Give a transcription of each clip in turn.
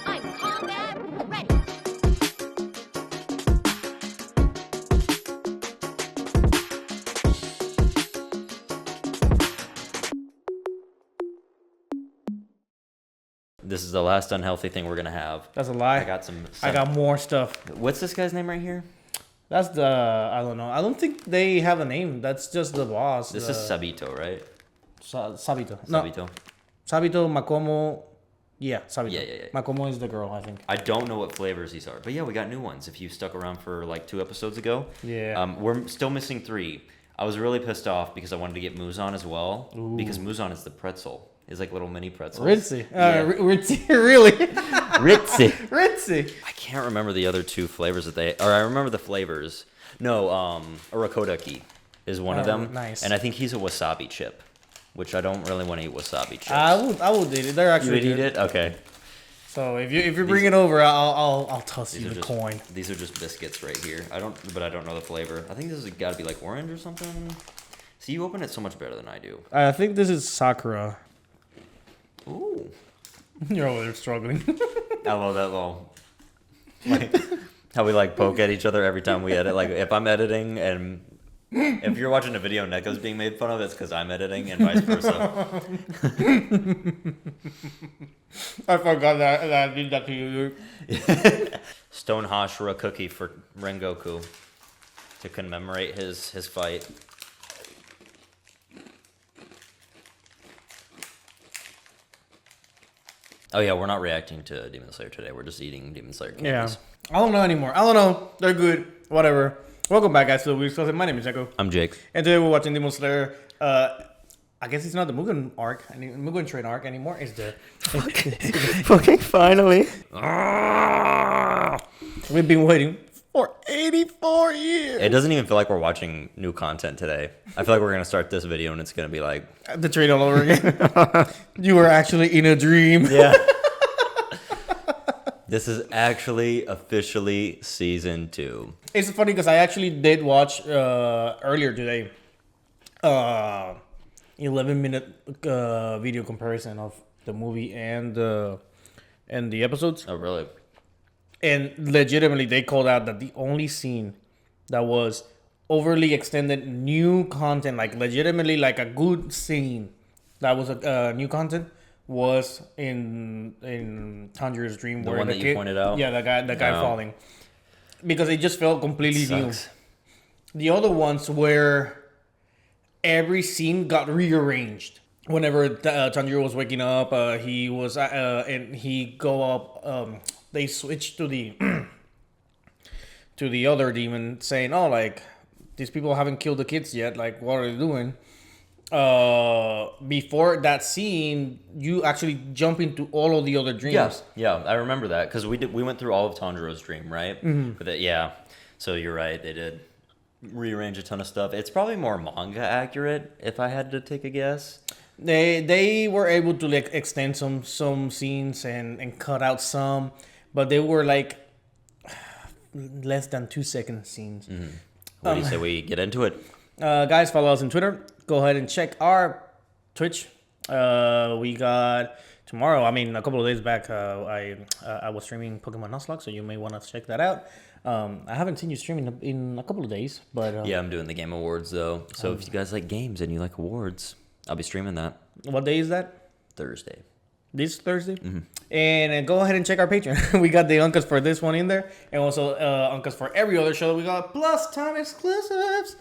I'm combat ready. This is the last unhealthy thing we're gonna have. That's a lie. I got some. I got more stuff. What's this guy's name right here? That's the, I don't know. I don't think they have a name. That's just the boss. This is Sabito, right? Sabito. Sabito. No. Sabito, Makomo. Yeah, Sabito. Yeah. Makomo is the girl, I think. I don't know what flavors these are, but yeah, we got new ones. If you stuck around for like 2 episodes ago, Yeah. we're still missing 3. I was really pissed off because I wanted to get Muzan as well. Ooh. Because Muzan is the pretzel. It's like little mini pretzels. Ritzy. Yeah. Ritzy, really? Ritzy. Ritzy. I can't remember the other 2 flavors that they, or I remember the flavors. No, Urakodaki is one of them. Nice. And I think he's a wasabi chip, which I don't really want to eat wasabi chips. I would eat it. They're You actually would eat good. it? Okay. So if you bring it over, I'll toss you the coin. These are just biscuits right here. I don't know the flavor. I think this has got to be like orange or something. See, you open it so much better than I do. I think this is Sakura. Ooh. You're over there struggling. I love that little, like, how we like poke at each other every time we edit. Like if I'm editing and if you're watching a video Nekko's being made fun of, it's because I'm editing and vice versa. I forgot that I did that to you. Stone Hashira cookie for Rengoku to commemorate his fight. Oh yeah, we're not reacting to Demon Slayer today. We're just eating Demon Slayer candies. Yeah. I don't know anymore. I don't know. They're good. Whatever. Welcome back, guys, to the Weebs Closet. My name is Nekko. I'm Jake. And today we're watching Demon Slayer. I guess it's not the Mugen arc, Mugen Train arc anymore. It's the... Fucking finally. We've been waiting for 84 years. It doesn't even feel like we're watching new content today. I feel like we're going to start this video and it's going to be like... The train all over again. You were actually in a dream. Yeah. This is actually officially season 2. It's funny because I actually did watch earlier today 11-minute video comparison of the movie and the episodes. Oh, really? And legitimately, they called out that the only scene that was overly extended new content, like legitimately like a good scene that was new content, was in Tanjiro's dream. The where one that you pointed out? Yeah, the guy falling. Because it just felt completely new. The other ones where every scene got rearranged. Whenever Tanjiro was waking up, he was and he go up. They switched to the to the other demon, saying, "Oh, like these people haven't killed the kids yet. Like, what are they doing?" Before that scene, you actually jump into all of the other dreams. Yeah, I remember that because we went through all of Tanjiro's dream, right? Mm-hmm. But yeah, so you're right. They did rearrange a ton of stuff. It's probably more manga accurate if I had to take a guess. They were able to like extend some scenes and cut out some, but they were like less than 2-second scenes. Mm-hmm. What do you say we get into it? Guys, follow us on Twitter. Go ahead and check our Twitch. We got tomorrow. I mean, a couple of days back, I was streaming Pokemon Nuzlocke, so you may want to check that out. I haven't seen you streaming in a couple of days, but yeah, I'm doing the Game Awards though. So if you guys like games and you like awards, I'll be streaming that. What day is that? Thursday. This Thursday? Mm-hmm. And go ahead and check our Patreon. We got the Uncas for this one in there, and also Uncas for every other show that we got, plus time exclusives.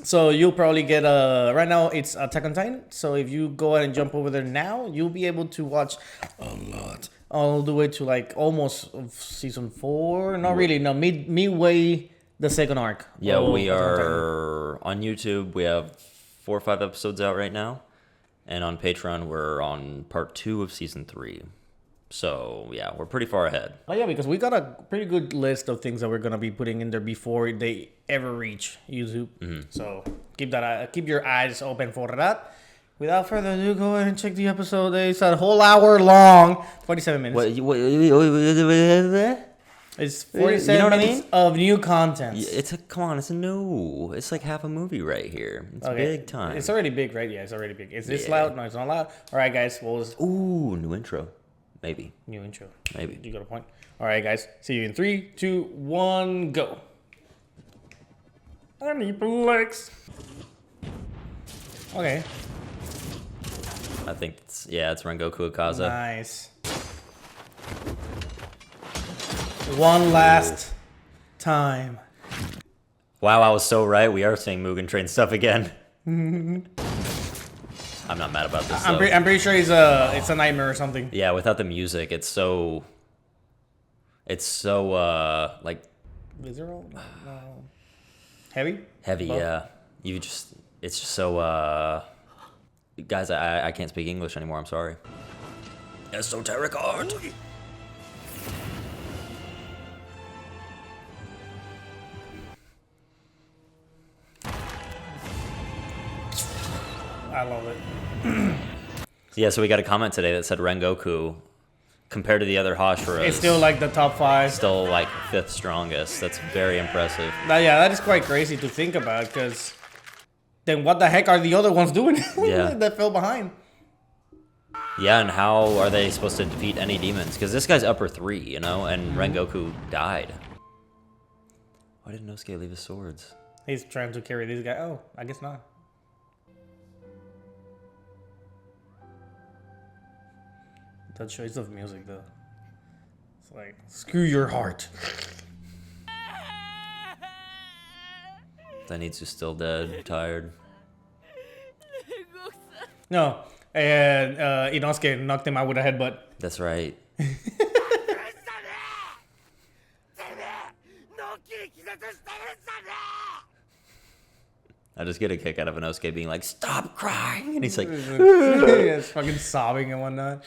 So you'll probably get right now it's Attack on Titan. So if you go ahead and jump over there now, you'll be able to watch a lot all the way to like almost season 4. Not really, no, midway the second arc. Yeah, we are on YouTube. We have 4 or 5 episodes out right now, and on Patreon we're on part 2 of season 3. So yeah, we're pretty far ahead. Oh yeah, because we got a pretty good list of things that we're gonna be putting in there before they ever reach YouTube. Mm-hmm. So keep your eyes open for that. Without further ado, go ahead and check the episode. It's a whole hour long, 47 minutes. It's You know 47 what I minutes mean? of new content. Come on, it's new. It's like half a movie right here. It's big time. It's already big, right? Yeah, it's already big. Is this Yeah. loud? No, it's not loud. All right, guys. Well, Ooh, new intro. Maybe. new intro. Maybe. You got a point. All right, guys. See you in 3, 2, 1, go. Aniplex. Okay. I think it's Rengoku Akaza. Nice. One last time. Wow, I was so right. We are seeing Mugen Train stuff again. I'm not mad about this. I'm pretty sure it's a nightmare or something. Yeah, without the music, it's so like Visceral? No. Heavy? heavy. Buff? Yeah, it's just so guys, I can't speak English anymore. I'm sorry. Esoteric art. I love it. Yeah, so we got a comment today that said Rengoku, compared to the other Hashiras, It's still like the top 5. still like 5th strongest. That's very impressive. Now, yeah, that is quite crazy to think about, because then what the heck are the other ones doing Yeah. that fell behind? Yeah, and how are they supposed to defeat any demons? Because this guy's upper 3, you know, and Rengoku died. Why did Nosuke leave his swords? He's trying to carry this guy. Oh, I guess not. That choice of music, though. It's like, screw your heart. Zenitsu's still dead, tired. No, and Inosuke knocked him out with a headbutt. That's right. I just get a kick out of Inosuke being like, "Stop crying," and he's like, Yeah, it's fucking sobbing and whatnot.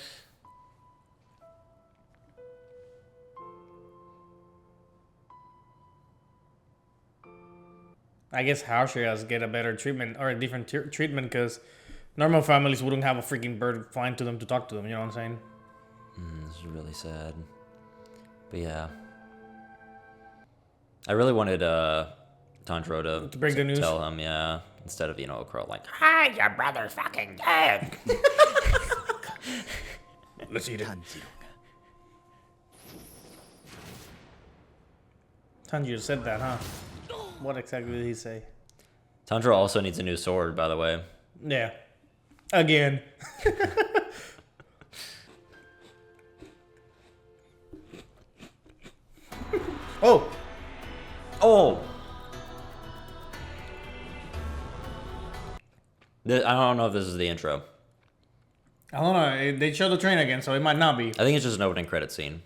I guess Hashiras get a better treatment or a different treatment because normal families wouldn't have a freaking bird flying to them to talk to them. You know what I'm saying? This is really sad. But yeah. I really wanted Tanjiro To break the news? tell him, yeah, instead of, a crow like, "Hi, your brother's fucking dead." Let's eat it. Tanjiro said that, huh? What exactly did he say? Tanjiro also needs a new sword, by the way. Yeah. Again. Oh! Oh! I don't know if this is the intro. I don't know. They show the train again, so it might not be. I think it's just an opening credit scene.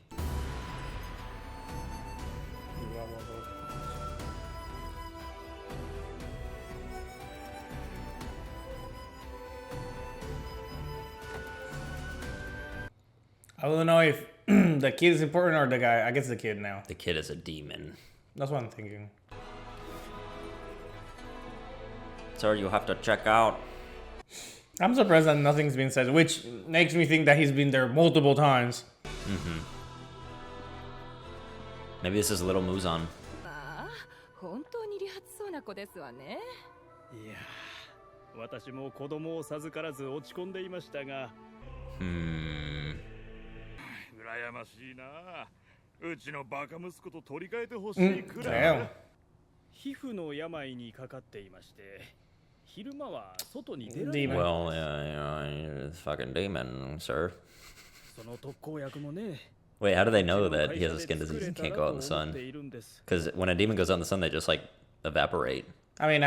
I don't know if the kid is important or the guy. I guess the kid now. The kid is a demon. That's what I'm thinking. Sir, you have to check out. I'm surprised that nothing's been said, which makes me think that he's been there multiple times. Maybe this is Little Muzan. 本当に利発そうな子ですわね。いや私も子供を授からず落ち込んでいましたが羨ましいなうちのバカ息子と取り替えてほしいくらい、皮膚の病にかかっていまして昼間は外に出られない Well, you're a fucking demon, sir. その特効薬もね Wait, how do they know that he has a skin disease and can't go out in the sun? Because when a demon goes out in the sun, they just like evaporate. I mean,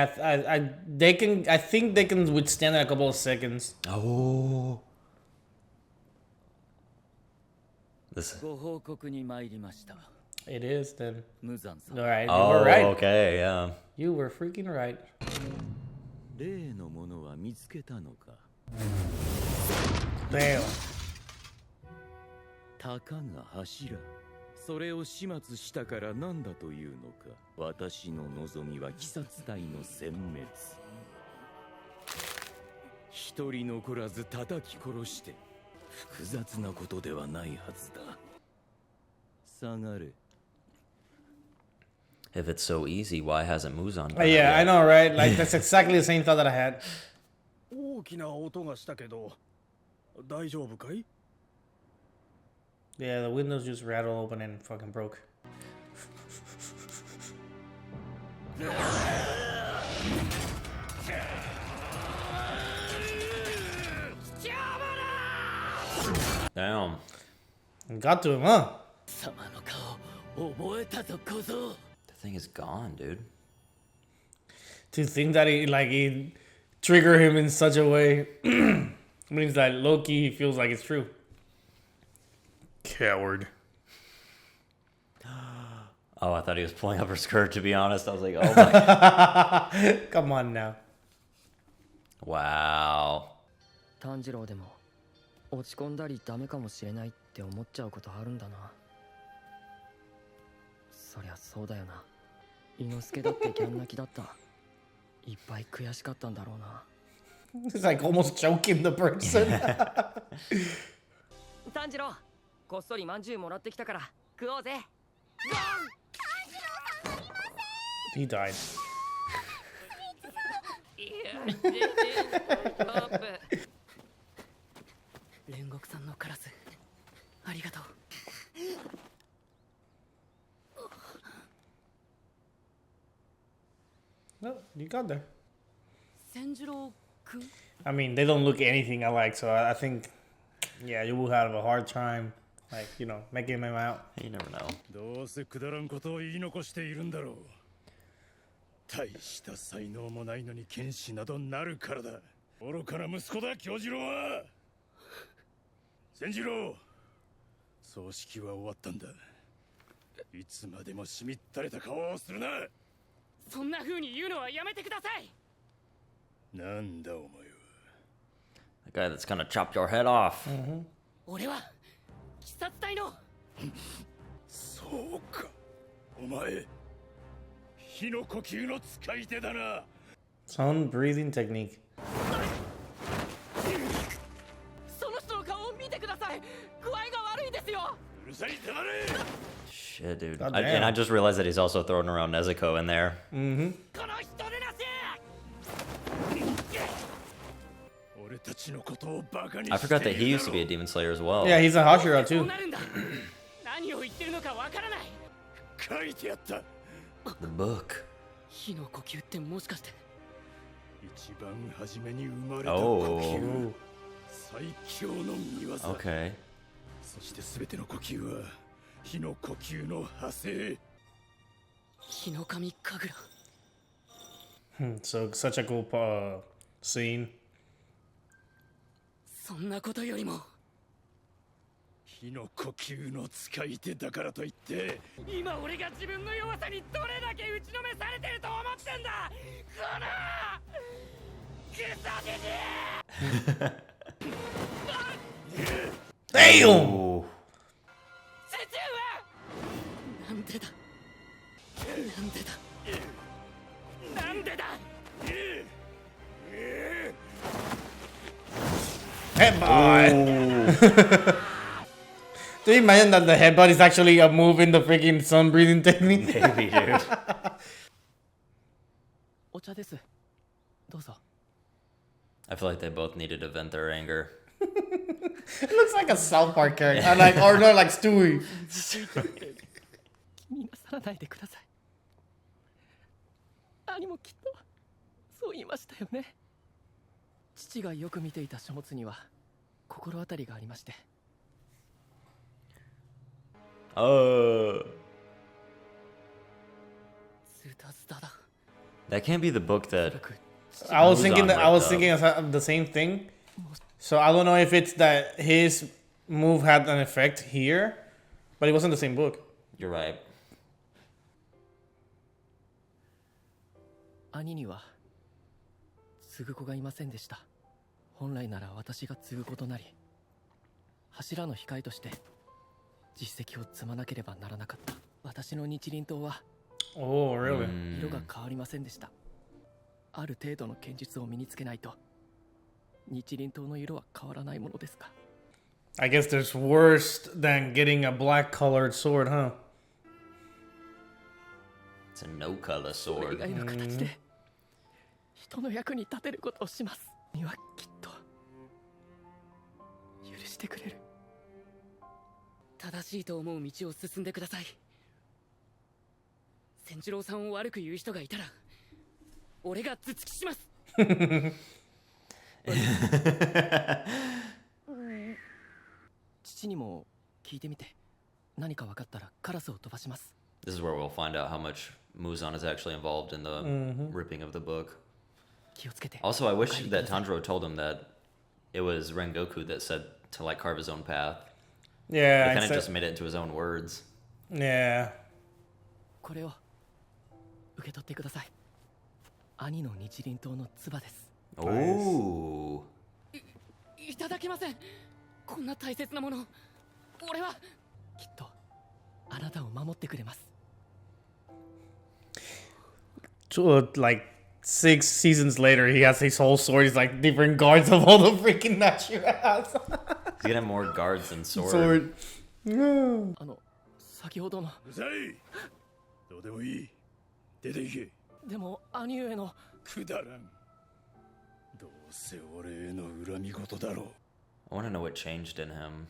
they can. I think they can withstand it a couple of seconds. Oh. This. ご報告に参りました。 It is then. 無残さん。 All right, you Oh, were right. okay, yeah. You were freaking right. 例のものは見つけたのか。 Damn. たかが柱。それを始末したから何だというのか。私の望みは鬼殺隊の殲滅。一人残らず叩き殺して。複雑なことではないはずだ。下がれ。If it's so easy, why hasn't Muzan done it Yeah, yet? I know, right? Like, that's exactly the same thought that I had. 大きな音がしたけど大丈夫かい？ Yeah, the windows just rattled open and fucking broke. Damn. Got to him, huh? 様の顔覚えたぞ小僧。 The thing is gone, dude. To think that it trigger him in such a way means that Loki feels like it's true. Coward. Oh, I thought he was pulling up her skirt, to be honest. I was like, oh my. Come on now. Wow. 炭治郎でも落ち込んだりダメかもしれないって思っちゃうことあるんだな。そりゃそうだよな。伊之助だってギャン泣きだった。いっぱい悔しかったんだろうな。It's like almost choking the person. 炭治郎、こっそりまんじゅうもらってきたから食おうぜ。He died. 煉獄さんのカラス、ありがとう。No, you got there. 千次郎くん I mean, they don't look anything alike, so I think, yeah, you will have a hard time, like, making them out. You never know. どうせくだらんことを言い残しているんだろう。大した才能もないのに剣士などなるからだ。愚かな息子だ京次郎は。千次郎、葬式は終わったんだ。いつまでもしみったれた顔をするな。そんな風に言うのはやめてください。なんだお前は。 The guy that's gonna chop your head off. 俺は鬼殺隊の。そうか、お前火の呼吸の使い手だな。 Sun breathing technique. その人の顔を見てください。具合が悪いんですよ。うるさい黙れ。 Shit, dude. God And I damn. just realized that he's also throwing around Nezuko in there. この人でなせ。俺たちのことをバカに I してい forgot that る he だ used to ろ be a demon slayer as well. Yeah, he's a Hashira こう too. なるんだ。何を言ってるのかわからない。書いてやった。 The book. 火の呼吸ってもしかして。一番初めに生まれた呼 Oh. 吸、最強の見業。 Okay. そして全ての呼吸は火の呼吸の派生。火の神神楽。 So, such a cool scene. そんなことよりも火の呼吸の使い手だからといって今俺が自分の弱さにどれだけ打ちのめされてると思ってんだ。このクソジジイ。 Damn! Ooh. 父上なんでだなんでだなんでだ。 Headbutt! Do you imagine that the headbutt is actually a move in the freaking sun breathing technique? Maybe, dude. お茶です。どうぞ。 I feel like they both needed to vent their anger. It looks like a South Park character. Or no, like Stewie. 気になさらないでください。兄もきっとそう言いましたよね。父がよく見ていた書物には心当たりがありまして。Oh. ズタズタだ。 That can't be the book that. I was thinking Muzan that I was ripped thinking of the same thing. So I don't know if it's that his move had an effect here, but it wasn't the same book. You're right. 兄には継ぐ子がいませんでした。本来なら私が継ぐことなり、柱の控えとして実績を積まなければならなかった。私の日輪刀は Oh, really? 色が変わりませんでした。ある程度の剣術を身につけないと日輪刀の色は変わらないものですか。 I guess there's worse than getting a black colored sword, huh? It's a no-color それ以 sword. 外の形で人の役に立てることをします。にはきっと許してくれる。正しいと思う道を進んでください。千次郎さんを悪く言う人がいたら俺が頭突きします。父にも聞いてみて、何か分かったらカラスを飛ばします。 This is where we'll find out how much Muzan is actually involved in the ripping of the book. 気をつけて。 Also, I wish that Tanjiro told him that it was Rengoku that said to like carve his own path. Yeah, He kind of just made it into his own words. yeah. これを受け取ってください。兄の日輪刀の唾です。 Oh. いただけません。こんな大切なもの、俺はきっとあなたを守ってくれます。 Like 6 seasons later, he has his whole sword. He's like different guards of all the freaking Hashira. He's gonna have more guards than sword. Sword. 先ほどの。うざい。どうでもいい。出て行け。でも兄上の。くだらん。どうせ俺への恨み事だろう。I want to know what changed in him.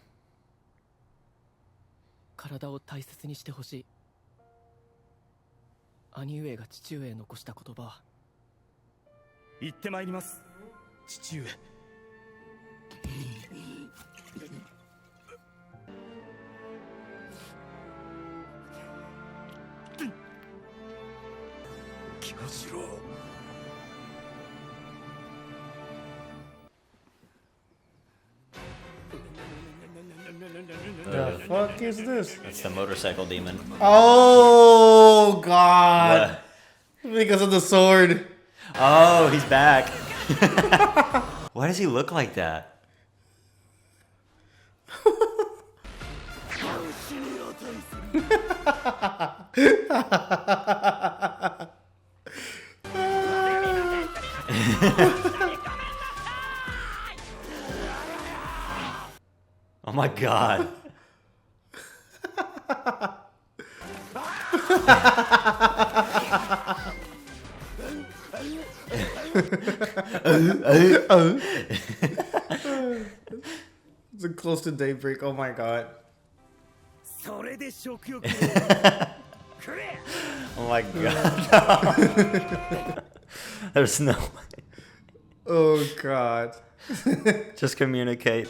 体を大切にしてほしい。兄上が父上へ残した言葉は。行ってまいります。父上。気をしろ。The fuck is this? It's the motorcycle demon. Oh god! Because of the sword. Oh, he's back. Why does he look like that? Oh my god. It's close to daybreak. Oh my god. それで食欲を。Oh my god. There's no way. Oh god. Just communicate.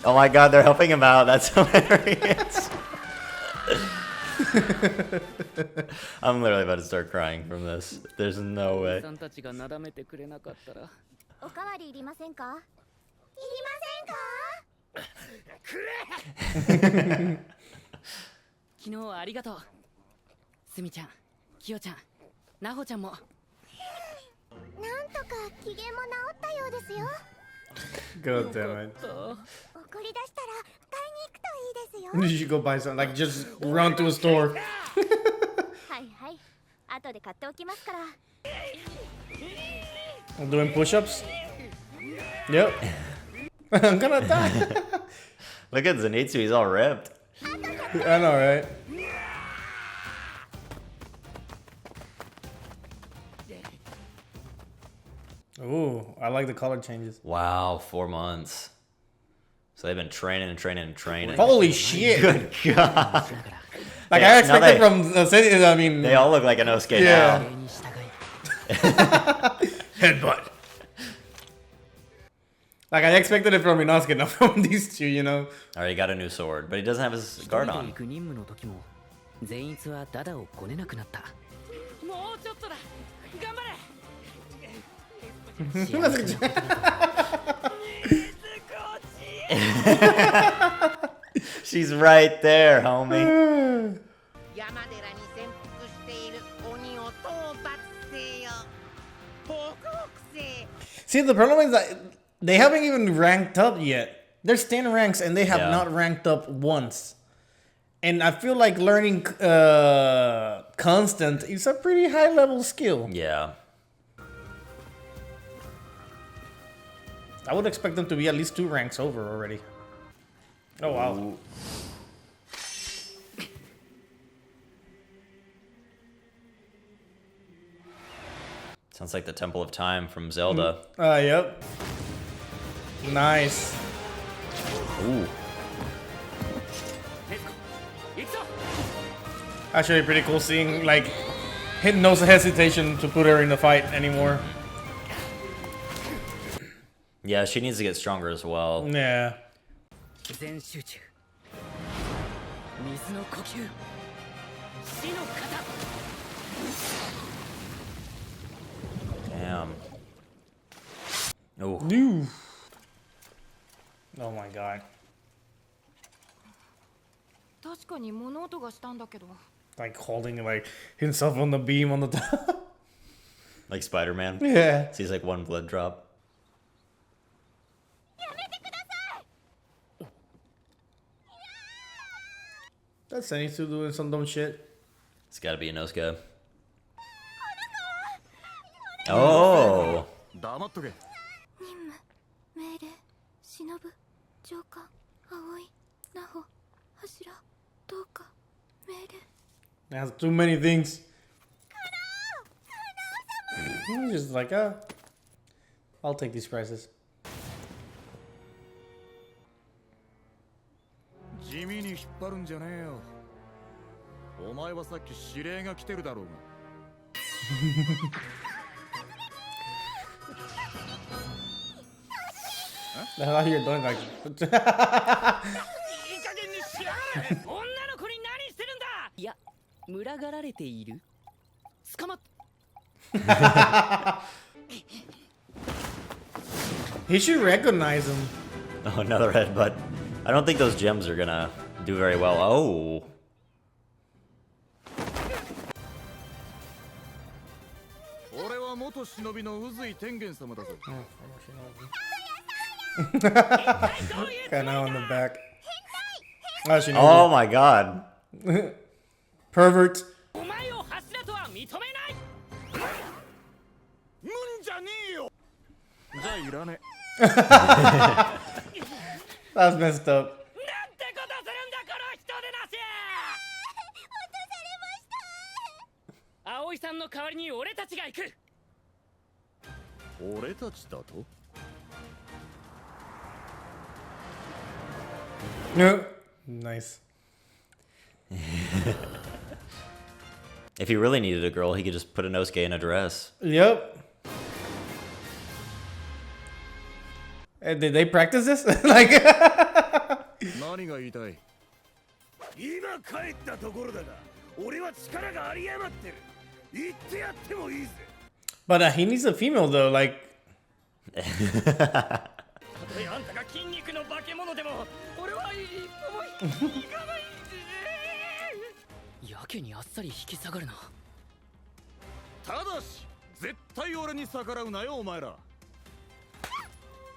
Oh my god, they're helping him out. That's hilarious. I'm literally about to start crying from this. There's no way. さんたちがなだめてくれなかったら。おかわりいりませんか？いりませんか？昨日はありがとう。すみちゃん、きよちゃん、なほちゃんも。なんとか機嫌も治ったようですよ。 God damn it. 怒り出したら買いに行くといいですよ。 You should go buy some. Like, just run to a store. はいはい。後で買っておきますから。 Doing push-ups? Yep. I'm gonna die. Look at Zenitsu, he's all ripped. I know, right? Ooh, I like the color changes. Wow, 4 months. So they've been training and training and training. Holy shit! Good god. Like, Yeah, I now expected from the city, I mean... They all look like Inosuke Yeah. now. Headbutt. Like, I expected it from Inosuke, not from these two, you know? Alright, he got a new sword, but he doesn't have his guard 行 on. く任務の時も善逸はダダをこねなくなった。もうちょっとだ。頑張れ。幸せなことだと She's right there, homie. 山寺に潜伏している鬼を討伐せよ。報告せ。 See, the problem is that they haven't even ranked up yet. There's 10 ranks and they have Yeah. not ranked up once. And I feel like learning constant is a pretty high level skill. Yeah. I would expect them to be at least 2 ranks over already. Oh wow. Ooh. Sounds like the Temple of Time from Zelda. Yep. Nice. Ooh. Actually, pretty cool seeing like no hesitation to put her in the fight anymore. Yeah, she needs to get stronger as well. Yeah. 全集中水の呼吸死の型 Damn. Oh. Oh my god. 確かに物音がしたんだけど Like holding like himself on the beam on the top. Like Spider-Man. Yeah. Sees like one blood drop. That's Zenitsu doing some dumb shit. It's gotta be Inosuke. Oh! 黙っとけ。命令忍上官葵奈穂柱どうか命令 It has too many things. He's just like, I'll take these prices. 地味に引っ張るんじゃねえよ。お前はさっき指令が来てるだろうが。The hell are you doing like? いい加減にしやがれ。女の子に何してるんだ。いや群がられている捕まっ He should recognize him. Oh, another headbutt. I don't think those gems are gonna do very well. Oh. 俺は元忍びの宇髄天元様だぞ。 Kind of on the back. Oh, she knows Oh my god. it. Pervert. お前を柱とは認めない。むんじゃねえよ。じゃあいらね That's messed up. なんてことするんだこの人でなし。葵さんの代わりに俺たちが行く。え。俺たちだと？ Nice. If he really needed a girl, he could just put Inosuke in a dress. Yep. Did they practice this? Like. 何が言いたい？今帰ったところだが、俺は力があり余ってる。言ってやってもいいぜ。 But he needs a female though. Like. たとえあんたが筋肉の化け物でも、俺は一歩も引かないぜ。やけにあっさり引き下がるなただし、絶対俺に逆らうなよお前ら。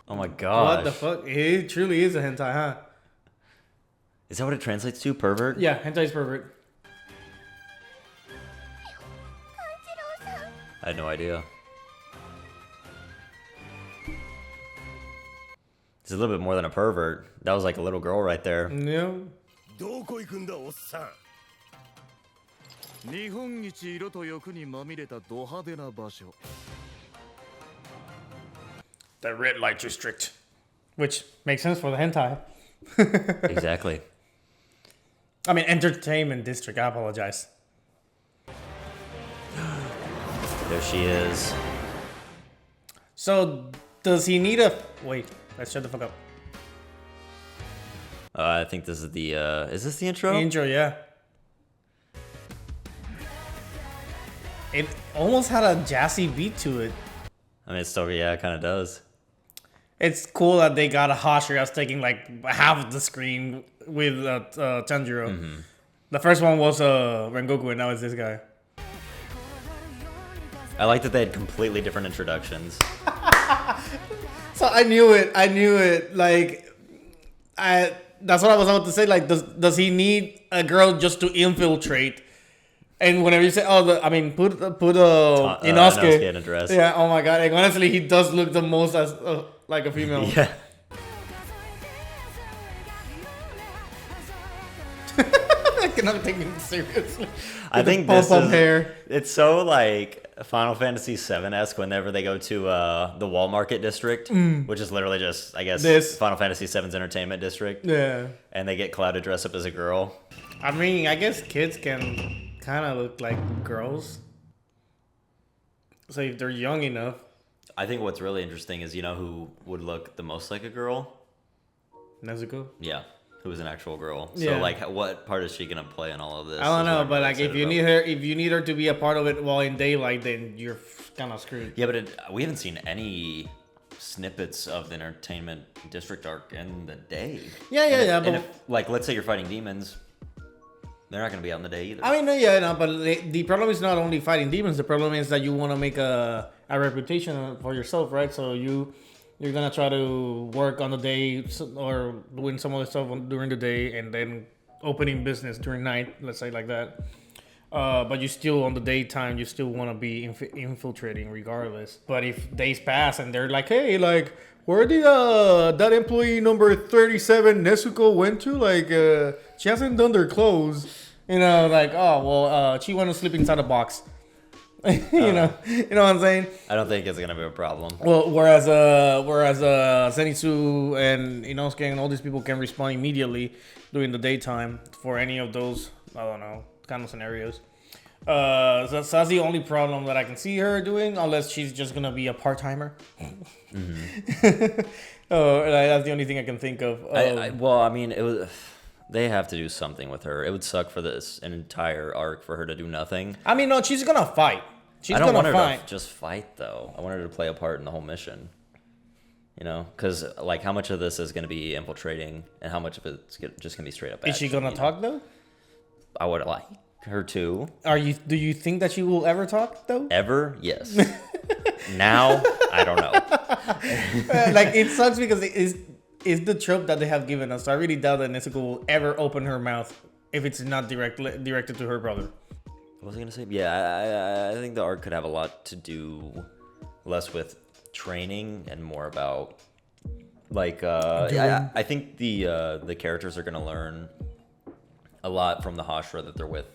Oh my What god. the fuck? It truly is a hentai, huh? Is that what it translates to? Pervert? Yeah, hentai is pervert. I had no idea. He's a little bit more than a pervert. That was like a little girl right there. Yeah. どこ行くんだおっさん。日本一色と欲にまみれたド派手な場所。 The red light district. Which makes sense for the hentai. Exactly. I mean, entertainment district. I apologize. There she is. So, does he need a... Wait, let's shut the fuck up. I think this is the, is this the intro? Intro, yeah. It almost had a jazzy beat to it. I mean, it's still, yeah, it kind of does. It's cool that they got a Hashira taking like half of the screen with Tanjiro. Mm-hmm. The first one was Rengoku, and now it's this guy. I like that they had completely different introductions. So I knew it. Like, that's what I was about to say. Like, does he need a girl just to infiltrate? And whenever you say, put Inosuke Inosuke in a dress. Yeah. Oh my god. Like, honestly, he does look the most as like a female. Yeah. I cannot take him seriously. I think Pump this up is, hair. it's so like Final Fantasy VII-esque whenever they go to the Wall Market District, which is literally just, I guess, Final Fantasy VII's Entertainment District. Yeah. And they get Cloud to dress up as a girl. I mean, I guess kids can kind of look like girls. So if they're young enough. I think what's really interesting is, you know who would look the most like a girl? Nezuko? Yeah. Who is an actual girl. So, Yeah. like, what part is she going to play in all of this? I don't know, but really like if you need her to be a part of it while in daylight, then you're kind of screwed. Yeah, but we haven't seen any snippets of the Entertainment District arc in the day. Yeah. And if, like, let's say you're fighting demons, they're not going to be out in the day either. I mean, but the problem is not only fighting demons. The problem is that you want to make a reputation for yourself, right? So you're gonna try to work on the day or doing some other stuff during the day, and then opening business during night. Let's say like that. But you still on the daytime, you still want to be infiltrating regardless. But if days pass and they're like, hey, like, where did that employee number 37 Nezuko went to? Like, she hasn't done their clothes. You know, like, oh well, she went to sleep inside a box. you know what I'm saying? I don't think it's gonna be a problem. Well, whereas Zenitsu and Inosuke and all these people can respond immediately during the daytime for any of those, I don't know, kind of scenarios. So that's the only problem that I can see her doing, unless she's just gonna be a part-timer. That's the only thing I can think of. Well, I mean, it was. They have to do something with her. It would suck for an entire arc for her to do nothing. I mean, no, she's gonna fight. I don't want her to just fight, though. I want her to play a part in the whole mission. You know, because like, how much of this is going to be infiltrating, and how much of it's just going to be straight up? Is she gonna talk though? I would like her to. Do you think that she will ever talk though? Ever? Yes. Now, I don't know. Like, it sucks because it's the trope that they have given us. So I really doubt that Nezuko will ever open her mouth if it's not directed to her brother. What was I gonna say? Yeah, I think the arc could have a lot to do less with training and more about like I think the characters are gonna learn a lot from the Hashira that they're with,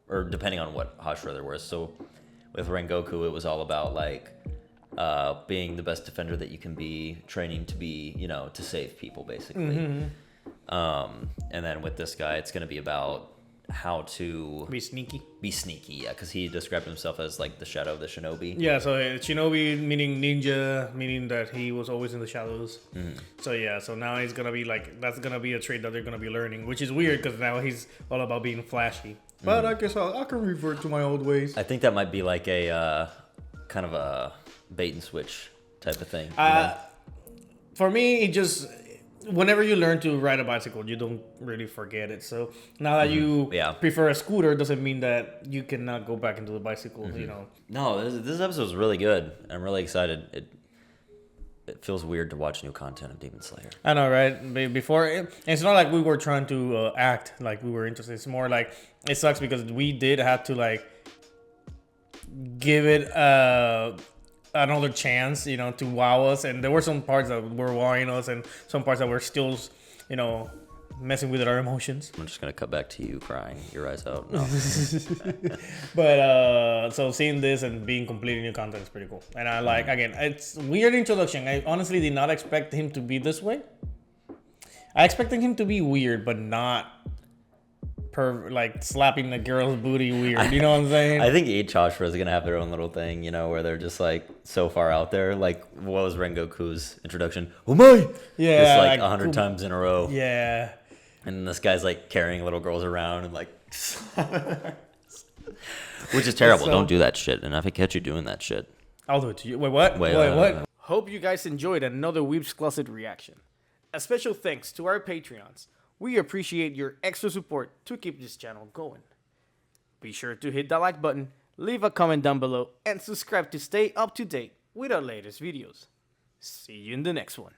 or depending on what Hashira they're with. So with Rengoku, it was all about like being the best defender that you can be, training to be, to save people basically. And then with this guy, it's gonna be about how to be sneaky, yeah, because he described himself as like the shadow of the shinobi. Yeah, so shinobi meaning ninja, meaning that he was always in the shadows. So yeah, so now he's gonna be like, that's gonna be a trait that they're gonna be learning, which is weird because now he's all about being flashy. But I guess I can revert to my old ways. I think that might be like a kind of a bait and switch type of thing. For me, it just, whenever you learn to ride a bicycle, you don't really forget it. So now that you prefer a scooter, doesn't mean that you cannot go back into the bicycle, No, this episode is really good. I'm really excited. It feels weird to watch new content of Demon Slayer. I know, right? Before, it's not like we were trying to act like we were interested. It's more like, it sucks because we did have to like give it another chance, to wow us. And there were some parts that were wowing us and some parts that were still, messing with our emotions. I'm just going to cut back to you crying your eyes out. No. But, so seeing this and being completely new content is pretty cool. And I like, again, it's weird introduction. I honestly did not expect him to be this way. I expected him to be weird, but not like slapping the girl's booty weird. You know what I'm saying? I think each Hashira is going to have their own little thing, where they're just like so far out there. Like, what was Rengoku's introduction? Oh my! Yeah. Just like 100 times in a row. Yeah. And this guy's like carrying little girls around and like. Which is terrible. Don't do that shit. And if I catch you doing that shit, I'll do it to you. Wait, what? Wait, what? Hope you guys enjoyed another Weebs Closet reaction. A special thanks to our Patreons. We appreciate your extra support to keep this channel going. Be sure to hit that like button, leave a comment down below, and subscribe to stay up to date with our latest videos. See you in the next one.